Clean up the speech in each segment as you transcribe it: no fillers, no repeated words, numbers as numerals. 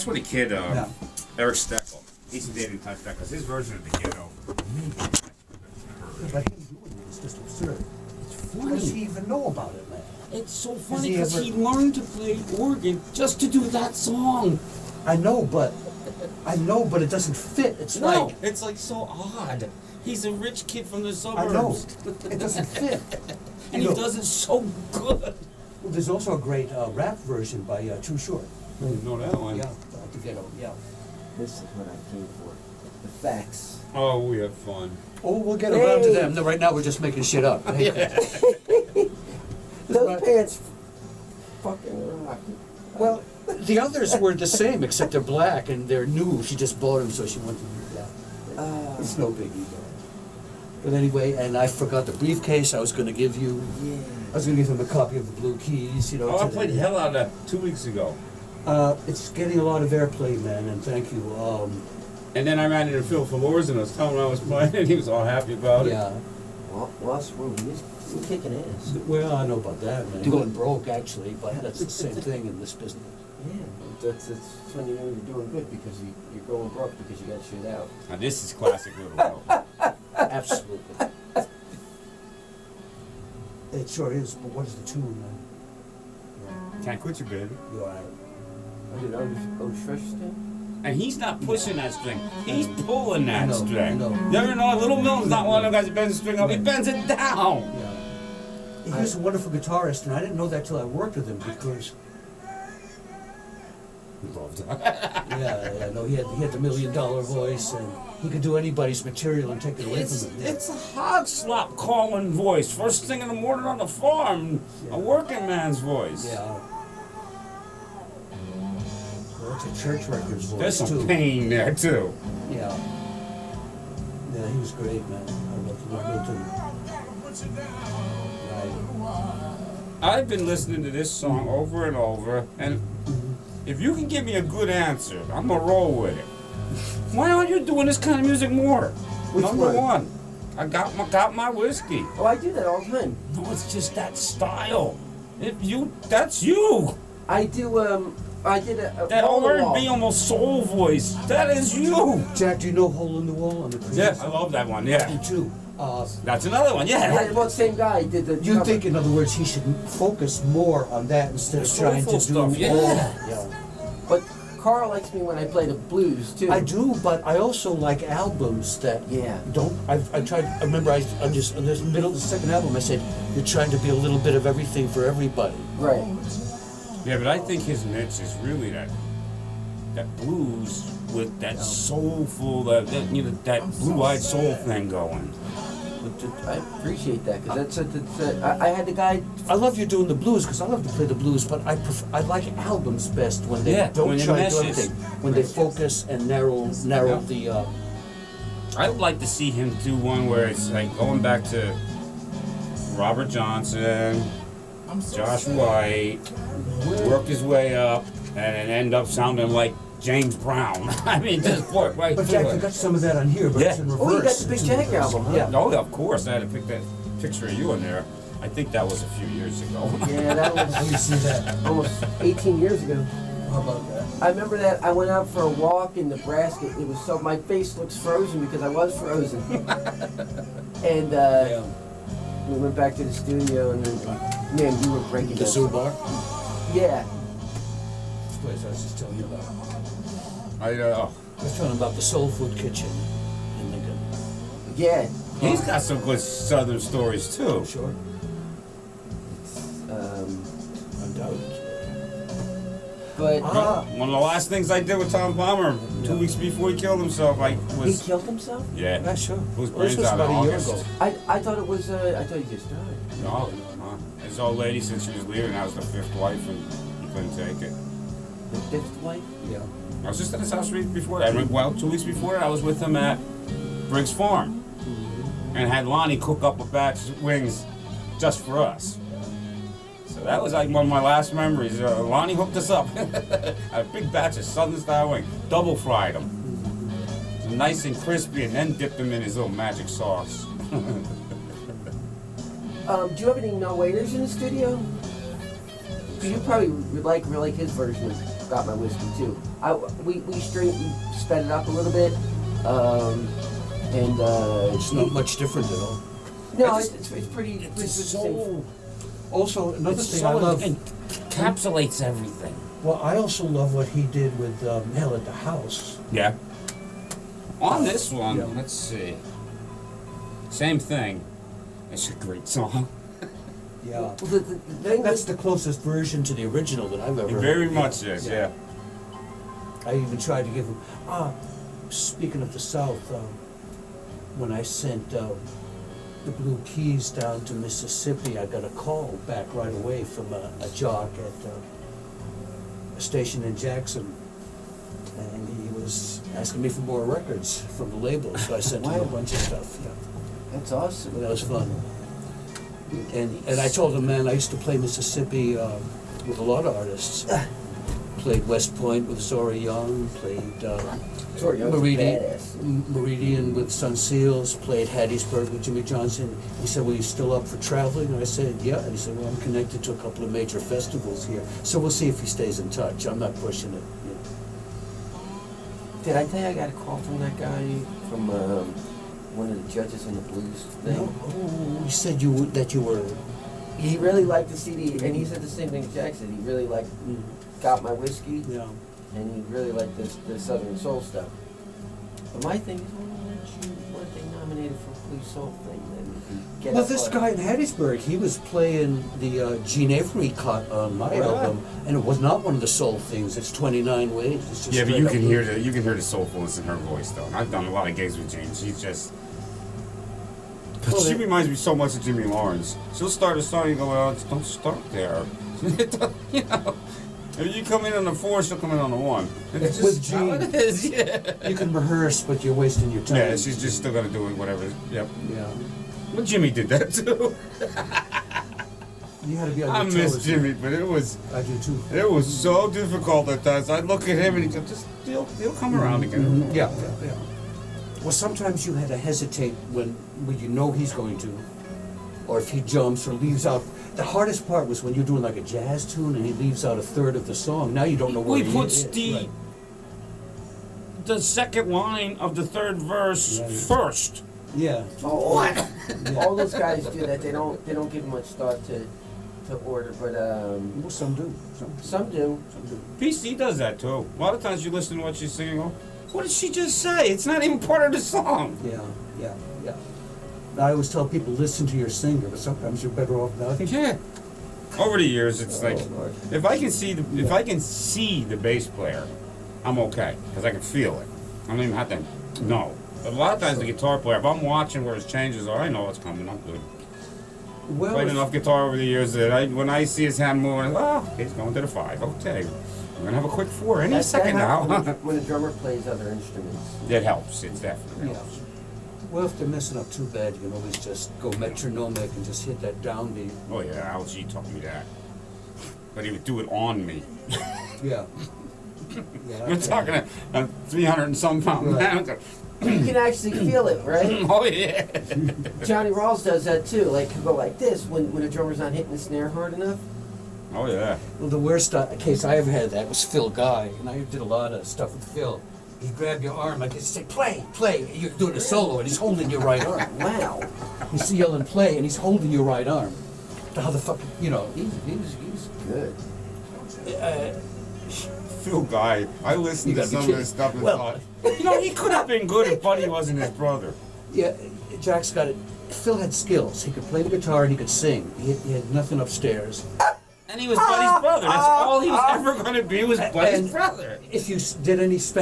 that's what the kid, Eric Steckel, he's dating touch that because his version of the Ghetto. But him doing it is just absurd. It's funny. How does he even know about it, man? It's so funny because he learned to play organ just to do that song. I know, but it doesn't fit. It's No, like it's like so odd. He's a rich kid from the suburbs. I know. It doesn't fit. And he does it so good. Well, there's also a great rap version by Too Short. I didn't know that one. Yeah, the Ghetto. Yeah. This is what I came for. The facts. Oh, we have fun. Oh, we'll get around to them. No, right now we're just making shit up. Those pants fucking rock. Well, the others were the same, except they're black and they're new. She just bought them, so she wanted to use that. It's no biggie, though. But anyway, and I forgot the briefcase I was going to give you. Yeah. I was going to give them a copy of the Blue Keys, you know. Oh, I played the hell out of that 2 weeks ago. It's getting a lot of airplay, man, and thank you. And then I ran into Phil Floors and I was telling him I was playing and he was all happy about it. Yeah. Well, that's where we're kicking ass. Well, I know about that, man. Going broke, actually, but that's the same thing in this business. Yeah, that's when you know you're doing good because you're going broke because you got shit out. Now this is classic Little Will. Absolutely. It sure is, but what is the tune, man? Can't quit you, baby. You all right? I did Otis Fresh thing? And he's not pushing that string. He's pulling that string. I know. You ever know Little Milton's not one of them guys that bends the string up. He bends it down. Yeah. He's a wonderful guitarist, and I didn't know that till I worked with him because. No, he had the $1 million voice, and he could do anybody's material and take it away from him. It's a hog slop calling voice. First thing in the morning on the farm, a working man's voice. Yeah. Well, it's a church records voice, There's some too. pain there, too. Yeah. Yeah, he was great, man. I loved him. I've been listening to this song over and over, and if you can give me a good answer, I'm gonna roll with it. Why aren't you doing this kind of music more? Number one, I got my whiskey. Oh, I do that all the time. No, it's just that style. That's you. I do, I did a That Hole in the Wall. R&B almost soul voice. That is you. Jack, do you know Hole in the Wall on the Creedence? Yeah, I love that one. Yeah. Me too. That's another one. Yeah, Yeah. well, the same guy did the. You think, in other words, he should focus more on that instead of trying to do stuff, yeah. all that. Yeah. But Carl likes me when I play the blues too. I do, but I also like albums that don't. I remember I'm just in the middle of the second album. I said you're trying to be a little bit of everything for everybody. Right. Yeah, but I think his niche is really that blues with that soulful, that blue-eyed soul thing going. I appreciate that because I had the guy. I love you doing the blues because I love to play the blues, but I like albums best when they don't try to do everything. When they focus and narrow the. I'd like to see him do one where it's like going back to Robert Johnson, Josh White, work his way up, and end up sounding like James Brown. I mean, just work right But through Jack, it. you got some of that on here, but it's in reverse. Oh, you got the Big Jack album, huh? Yeah. Oh, of course. I had to pick that picture of you in there. I think that was a few years ago. Yeah, that was. Let me see that. Almost 18 years ago. How about that? I remember that I went out for a walk in Nebraska. It was so my face looks frozen because I was frozen. And we went back to the studio, and then man, you were breaking The Zoo Bar? Yeah. This place I was just telling you about. I was telling him about the Soul Food Kitchen in Lincoln. Yeah. He's got some good Southern stories too. Sure. Undoubtedly. But one of the last things I did with Tom Palmer 2 weeks before he killed himself, he killed himself? Yeah. Yeah, sure. Whose Well, this brains was out in about a year August. ago. I thought it was. I thought he just died. No, his old lady said she was leaving. That was the fifth wife, and he couldn't take it. The fifth wife? Yeah. I was just at his house before that. Well, 2 weeks before that, I was with him at Briggs Farm, and had Lonnie cook up a batch of wings just for us. So that was like one of my last memories. Lonnie hooked us up. A big batch of Southern style wing. Double fried them. Nice and crispy, and then dipped them in his little magic sauce. Do you have any no waiters in the studio? 'Cause you probably would like his version of Got My Whiskey too. we sped it up a little bit, and It's not much different at all. no, it's pretty. It's the same. so. Also, another It's thing so I love. encapsulates everything. Well, I also love what he did with Hell at the House. Yeah. On this one, Yeah. let's see. Same thing. It's a great song. Yeah. Well, the thing That's with the closest version to the original that I've ever It heard. very much is, yeah. I even tried to give him. Speaking of the South, when I sent the Blue Keys down to Mississippi, I got a call back right away from a jock at a station in Jackson, and he was asking me for more records from the label. So I sent him a Wow. bunch of stuff. Yeah. that's awesome. But that was fun. And I told him, man, I used to play Mississippi with a lot of artists. Played West Point with Zora Young, played Sorry, that was badass. Meridian with Sun Seals, played Hattiesburg with Jimmy Johnson. He said, well, you still up for traveling? And I said, yeah. And he said, well, I'm connected to a couple of major festivals here. So we'll see if he stays in touch. I'm not pushing it. Did I tell you I got a call from that guy from one of the judges on the blues thing? No, oh, you said that you were... He really liked the CD, and he said the same thing Jack said. He really liked Got My Whiskey, Yeah. and he really liked the Southern Soul stuff. But my thing is, weren't they nominated for a Blue Soul thing? Then get Well, up this on- guy in Hattiesburg, he was playing the Gene Avery cut on my Right. album, and it was not one of the soul things. It's 29 ways. It's just Yeah, but straight you up can blues. hear the soulfulness in her voice though. And I've done a lot of gigs with Jane. She's just Well, she they- reminds me so much of Jimmy Lawrence. She'll start a song and go, well, don't start there. You know. If you come in on the 4, she'll come in on the 1. It's With just how Gene. it is, yeah. You can rehearse, but you're wasting your time. Yeah, she's just still gonna do it, whatever. Yep. Yeah. Well, Jimmy did that too. You had to be on I your miss toes. Jimmy, but it was so difficult at times. I'd look at him and he'd go, he'll come around again. Mhm. Yeah. Well, sometimes you had to hesitate when you know he's going to, or if he jumps or leaves out. The hardest part was when you're doing like a jazz tune and he leaves out a third of the song. Now you don't know where We he put is. Right. the second line of the third verse Right. first. Yeah. What? Yeah. All those guys do that. They don't give much thought to order, but Well, some do. some do. Some do. PC does that too. A lot of times you listen to what she's singing, go, what did she just say? It's not even part of the song. Yeah. I always tell people, listen to your singer, but sometimes you're better off not. Yeah. Over the years, it's like Lord. if I can see the bass player, I'm okay because I can feel it. I don't even have to know. But a lot of times the guitar player, if I'm watching where his changes are, I know what's coming. I'm good. Well, Played enough guitar over the years that when I see his hand moving, he's going to the 5. Okay, we're gonna have a quick 4 any second now. When a drummer plays other instruments. It helps. It definitely yeah. helps. Well, if they're messing up too bad, you can always just go metronomic and just hit that downbeat. Oh yeah, Algie taught me that. But he would do it on me. Yeah. We're talking a 300 and some pound Right. man. You can actually feel it, right? Oh yeah. Johnny Rawls does that too. Like, he'll go like this when a drummer's not hitting the snare hard enough. Oh yeah. Well, the worst case I ever had that was Phil Guy, and I did a lot of stuff with Phil. He'd grab your arm like this, say, play. You're doing a solo, and he's holding your right arm. Wow. He's yelling, play, and he's holding your right arm. How the fuck, He was good. Phil Guy. I listened You to gotta be some of kidding. his stuff and Well- thought, he could have been good if Buddy wasn't his brother. Yeah, Jack's got it. Phil had skills. He could play the guitar and he could sing. He had nothing upstairs. And he was Buddy's brother. That's all he was ever going to be was Buddy's And brother. If you spend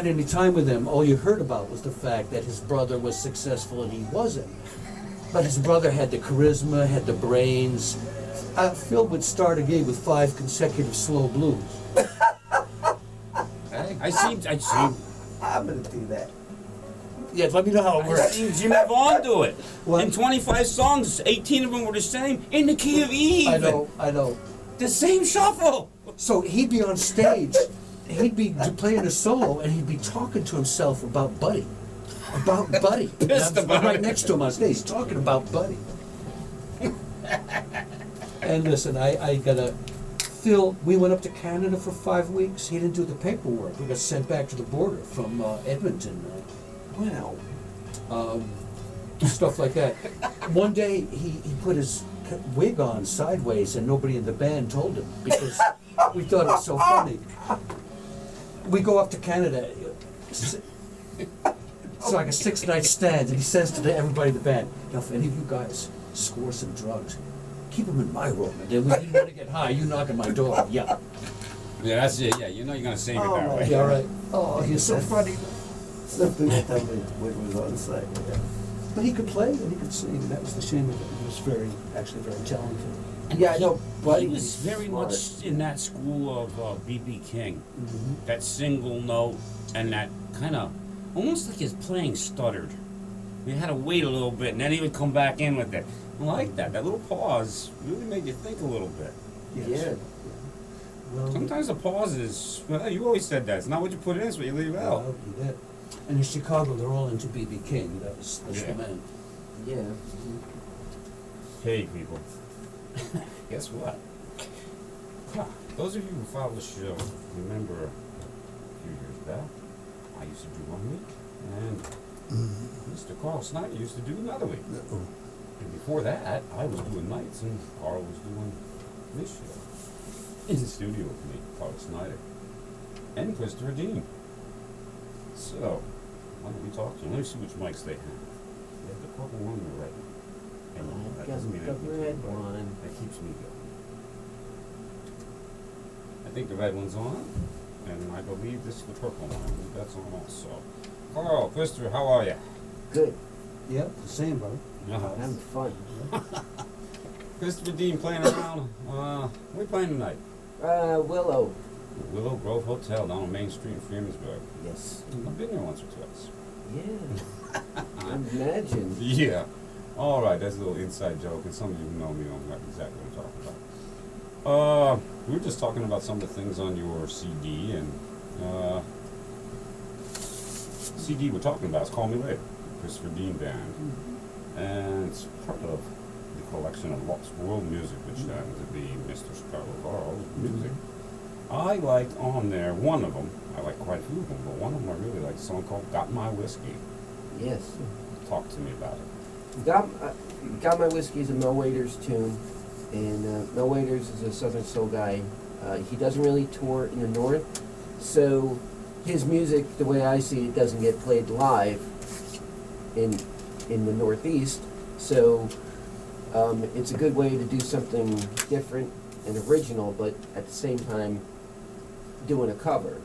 any time with him, all you heard about was the fact that his brother was successful and he wasn't. But his brother had the charisma, had the brains. Phil would start a gig with 5 consecutive slow blues. I seen I'm gonna do that. Yeah, let me know how it I works. seen Jimmy Vaughn do it. What? In 25 songs, 18 of them were the same in the key of E. I know. The same shuffle. So he'd be on stage, he'd be playing a solo, and he'd be talking to himself about Buddy. About Buddy. Pissed I'm about right it. next to him on stage, he's talking about Buddy. And listen, I got a Phil, we went up to Canada for 5 weeks. He didn't do the paperwork. We got sent back to the border from Edmonton. Wow. Stuff like that. One day he put his wig on sideways and nobody in the band told him because we thought it was so funny. We go up to Canada. It's like a 6-night stand, and he says to everybody in the band, "Now, if any of you guys score some drugs, keep them in my room. And then when you want to get high, you knock on my door." Yeah. Yeah, that's it. Yeah, you know you're gonna save it that way. Yeah, all right. Oh, he's so funny. Something that was on site. Yeah. But he could play and he could sing. That was the shame of it. He was actually very talented. Yeah, I know. He was very much in that school of B.B. King. Mm-hmm. That single note and that kind of, almost like his playing stuttered. You had to wait a little bit and then he would come back in with it. I like that. That little pause really made you think a little bit. Yes. Yeah. Well, Sometimes the pause is, well, you always said that. It's not what you put in, it's what you leave out. well, he did. And in Chicago, they're all into B.B. King. That's Yeah. the man. Yeah. Hey, people. Guess what? Those of you who follow the show remember a few years back, I used to do 1 week, and Mr. Carl Snyder used to do another week. And before that, I was doing nights, and Carl was doing this show. In the studio with me, Carl Snyder, and Christopher Dean. So, why don't we talk to them? Let me see which mics they have. They have the purple one and the red one. And that doesn't mean anything to me, red but one. that keeps me going. I think the red one's on, and I believe this is the purple one. I believe that's on also. Carl, Christopher, how are you? Good. Yep, the same, brother. Having fun. Christopher Dean playing around. What are we playing tonight? Willow. Willow Grove Hotel down on Main Street in Freeman'sburg. Yes. I've been there once or twice. Yeah. I imagine. Yeah. All right, that's a little inside joke, and some of you who know me know exactly what I'm talking about. We were just talking about some of the things on your CD, and CD we're talking about is Call Me Later, Christopher Dean Band, and it's part of the collection of Lost World Music, which happens to be Mr. Chicago Carl's music. I liked on there, one of them, I like quite a few of them, but one of them I really liked, a song called Got My Whiskey. Yes. Talk to me about it. Got My Whiskey is a Mel Waiters tune, and Mel Waiters is a Southern Soul guy. He doesn't really tour in the North, so his music, the way I see it, doesn't get played live in the Northeast. So it's a good way to do something different and original, but at the same time doing a cover.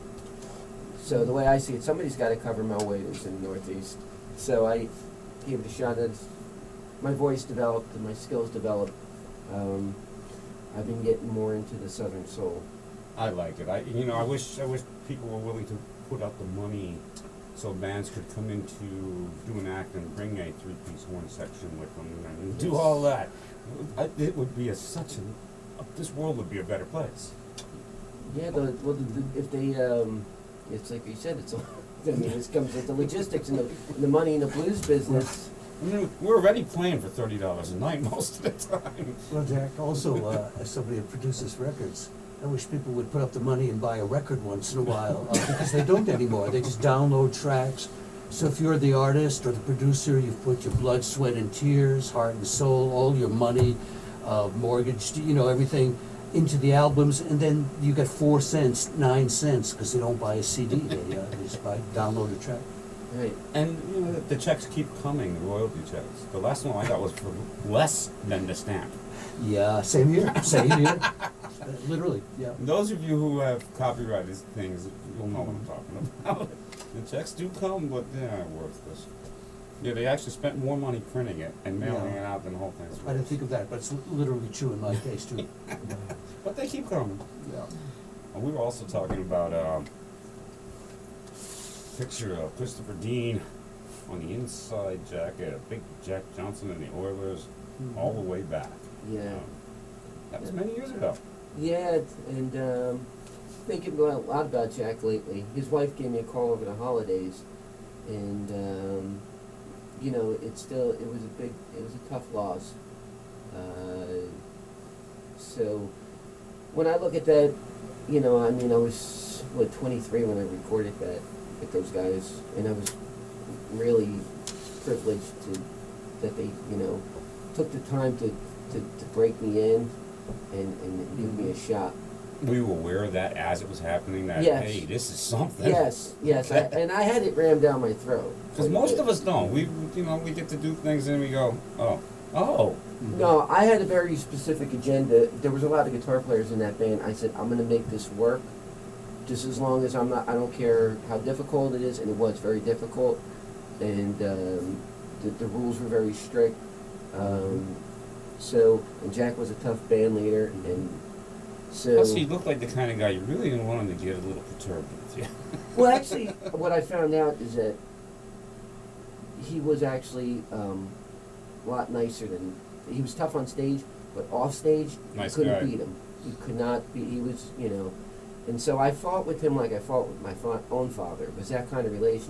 So the way I see it, somebody's got to cover Mel Waiters in the Northeast. So I gave it a shot. As my voice developed and my skills developed, I've been getting more into the Southern Soul. I like it. I wish people were willing to put up the money so bands could come in to do an act and bring a 3-piece horn section with them and do all that. It would be this world would be a better place. Yeah, if they, it's like you said, it's all, I mean, this comes with the logistics and the money in the blues business. I mean, we're already playing for $30 a night most of the time. Well, Jack, also, as somebody that produces records, I wish people would put up the money and buy a record once in a while, because they don't anymore. They just download tracks. So if you're the artist or the producer, you've put your blood, sweat, and tears, heart and soul, all your money, mortgage, everything into the albums, and then you get 4 cents, 9 cents, because they don't buy a CD. They just download a track. Right. And the checks keep coming, the royalty checks. The last one I got was for less than the stamp. Yeah, same here. Same here. Literally, yeah. Those of you who have copyrighted things, you'll know what I'm talking about. The checks do come, but they're worthless. Yeah, they actually spent more money printing it and mailing it out than the whole thing's worth. I didn't think of that, but it's literally true in my case, too. But they keep coming. Yeah. And we were also talking about a picture of Christopher Dean on the inside jacket, a big Jack Johnson and the Oilers, all the way back. Yeah. That was many years ago. Yeah, and thinking a lot about Jack lately. His wife gave me a call over the holidays, and it was a tough loss. So when I look at that, you know, I mean, I was, 23 when I recorded that with those guys, and I was really privileged that they, you know, took the time to break me in and give me a shot. Were you aware of that as it was happening? That, Yes. hey, this is something. Yes, and I had it rammed down my throat. Because most of us don't. We get to do things and we go, oh. No, I had a very specific agenda. There was a lot of guitar players in that band. I said, I'm going to make this work, just as long as I don't care how difficult it is, and it was very difficult, and the rules were very strict. And Jack was a tough band leader, and so. Plus, he looked like the kind of guy you really didn't want him to get a little perturbed with you. Well, actually, what I found out is that he was actually a lot nicer than. He was tough on stage, but off stage, Nice you couldn't guy. beat him. You could not beat. He was, and so I fought with him like I fought with my own father. It was that kind of relation.